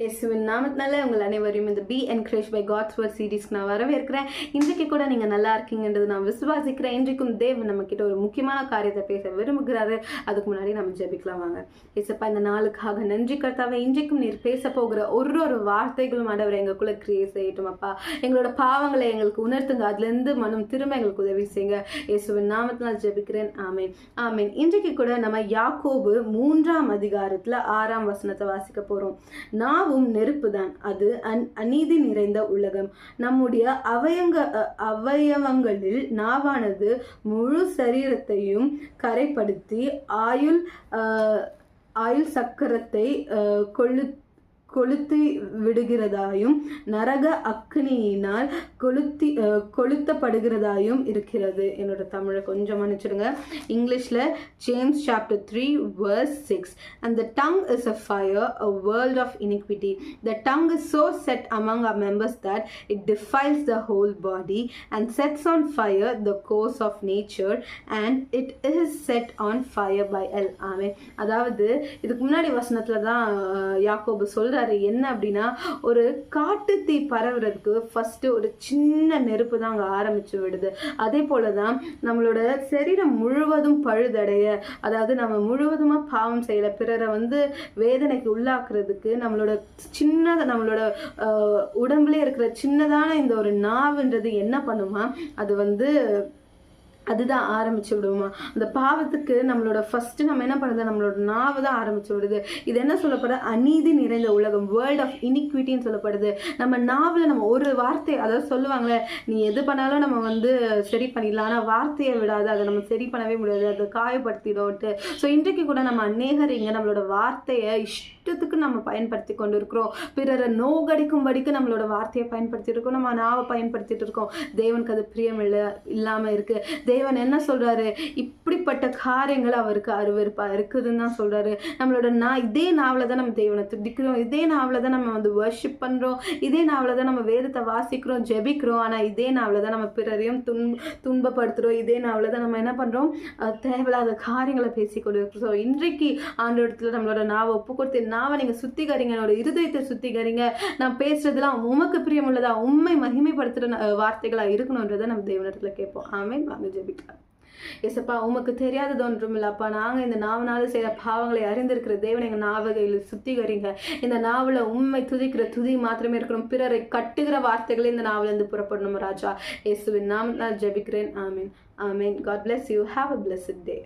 இயேசுவின் நாமத்தினால உங்கள் அனைவரையும் இந்த be encourage by God's word சீரீஸ்க்கு நான் வரவேற்கிறேன். இன்றைக்கு கூட நீங்கள் நல்லா இருக்கீங்கன்றது நான் விசுவாசிக்கிறேன். இன்றைக்கும் தேவன் நம்மக்கிட்ட ஒரு முக்கியமான காரியத்தை பேச விரும்புகிறாரு. அதுக்கு முன்னாடி நம்ம ஜெபிக்கலாம் வாங்க. இயேசப்பா, இந்த நாளுக்காக நன்றி கர்த்தாவே. இன்றைக்கும் நீர் பேச போகிற ஒரு வார்த்தைகளும் ஆண்டவரை எங்களுக்குள்ள கிரியேட் செய்யட்டும் அப்பா. எங்களோட பாவங்களை எங்களுக்கு உணர்த்துங்க. அதுலேருந்து மனம் திரும்ப எங்களுக்கு உதவி செய்யுங்க. இயேசுவின் நாமத்தினால் ஜெபிக்கிறேன். ஆமேன் ஆமேன். இன்றைக்கு கூட நம்ம யாக்கோபு 3ஆம் அதிகாரத்தில் 6ஆம் வசனத்தை வாசிக்க போகிறோம். நெருப்பு தான், அது அநீதி நிறைந்த உலகம். நம்முடைய அவயவங்களில் நாவானது முழு சரீரத்தையும் கரைப்படுத்தி ஆயுள் சக்கரத்தை கொளுத்தி விடுகிறதாயும் நரக அக்னியினால் கொளுத்தப்படுகிறதாயும் இருக்கிறது. என்னோட தமிழை கொஞ்சம் மன்னிச்சிடுங்க. இங்கிலீஷ்ல James chapter 3 verse 6. And the tongue is a fire, a world of iniquity. The tongue is so set among our members that it defiles the whole body and sets on fire the course of nature, and it is set on fire by hell. Amen. அதாவது இதுக்கு முன்னாடி வசனத்துல தான் யாக்கோபு சொல்ற என்ன அப்படின்னா, ஒரு காட்டு தீ பரவுறதுக்கு ஃபர்ஸ்ட் ஒரு சின்ன நெருப்பு தான் அங்க ஆரம்பிச்சு விடுது. அதே போலதான் நம்மளோட சரீரம் முழுவதும் பழுதடைய, அதாவது நம்ம முழுவதுமா பாவம் செய்யல, பிறரை வேதனைக்கு உள்ளாக்குறதுக்கு நம்மளோட உடம்புல இருக்கிற சின்னதான இந்த ஒரு நாவுன்றது என்ன பண்ணுமா, அதுதான் ஆரம்பிச்சு விடுவோமா. அந்த பாவத்துக்கு நம்மளோட ஃபர்ஸ்ட் நம்ம என்ன பண்ணுறது, நம்மளோட நாவு தான் ஆரம்பிச்சு விடுது. இது என்ன சொல்லப்படுது, அநீதி நிறைந்த உலகம், வேர்ல்ட் ஆஃப் இனிக்விட்டின்னு சொல்லப்படுது. நம்ம நாவில் நம்ம ஒரு வார்த்தை, அதாவது சொல்லுவாங்களே, நீ எது பண்ணாலும் நம்ம சரி பண்ணிடலாம், ஆனால் வார்த்தையை விடாது, அதை நம்ம சரி பண்ணவே முடியாது, அதை காயப்படுத்திடும்ட்டு. ஸோ இன்றைக்கு கூட நம்ம அநேகர் இங்கே நம்மளோட வார்த்தையை இஷ்டத்துக்கு நம்ம பயன்படுத்தி கொண்டு இருக்கிறோம். பிறரை நோகடிக்கும்படிக்கு நம்மளோட வார்த்தையை பயன்படுத்திட்டு இருக்கோம், நம்ம நாவை பயன்படுத்திட்டு இருக்கோம். தேவனுக்கு அது பிரியம் இல்லாமல் இருக்கு. தேவன் என்ன சொல்றாரு, இப்படிப்பட்ட காரியங்கள் அவருக்கு அருவருப்பா இருக்குதுன்னு தான் சொல்றாரு. நம்மளோட இதே நாவல தான் நம்ம தேவனை துதிக்கிறோம், இதே நாவல தான் நம்ம வர்ஷிப் பண்றோம், இதே நாவல தான் நம்ம வேதத்தை வாசிக்கிறோம், ஜெபிக்கிறோம். ஆனா இதே நாவல தான் நம்ம பிறரையும் துன்பப்படுத்துறோம், இதே நாவல தான் நம்ம என்ன பண்றோம், தேவையில்லாத காரியங்களை பேசிக்கொண்டு இருக்கிறோம். ஸோ இன்றைக்கு ஆண்டவரத்துல நம்மளோட நாவை ஒப்பு கொடுத்து, நாவை நீங்க சுத்திகரிங்க, என்னோட இருதயத்தை சுத்திகரிங்க, நான் பேசுறதுலாம் உமக்கு பிரியமுள்ளதா, உண்மை மகிமைப்படுத்துற வார்த்தைகளா இருக்கணும்ன்றதை நம்ம தேவனிடத்துல கேட்போம். ஆமென். வாங்க ஜெபிக்கலாம். ஏசப்பா, உமக்கு தெரியாதது ஒன்றும் இல்லப்பா. நாங்கள் இந்த நாவனால செய்கிற பாவங்களை அறிந்திருக்கிற தேவன், எங்கள் நாவகையில் சுத்திகரிங்க. இந்த நாவல உண்மை துதிக்கிற துதி மாத்திரமே இருக்கணும், பிறரை கட்டுகிற வார்த்தைகளே இந்த நாவலிருந்து புறப்படணும் ராஜா. இயேசுவின் நாமத்தினால் ஜெபிக்கிறேன். ஆமீன் ஆமீன். God bless you. Have a blessed day.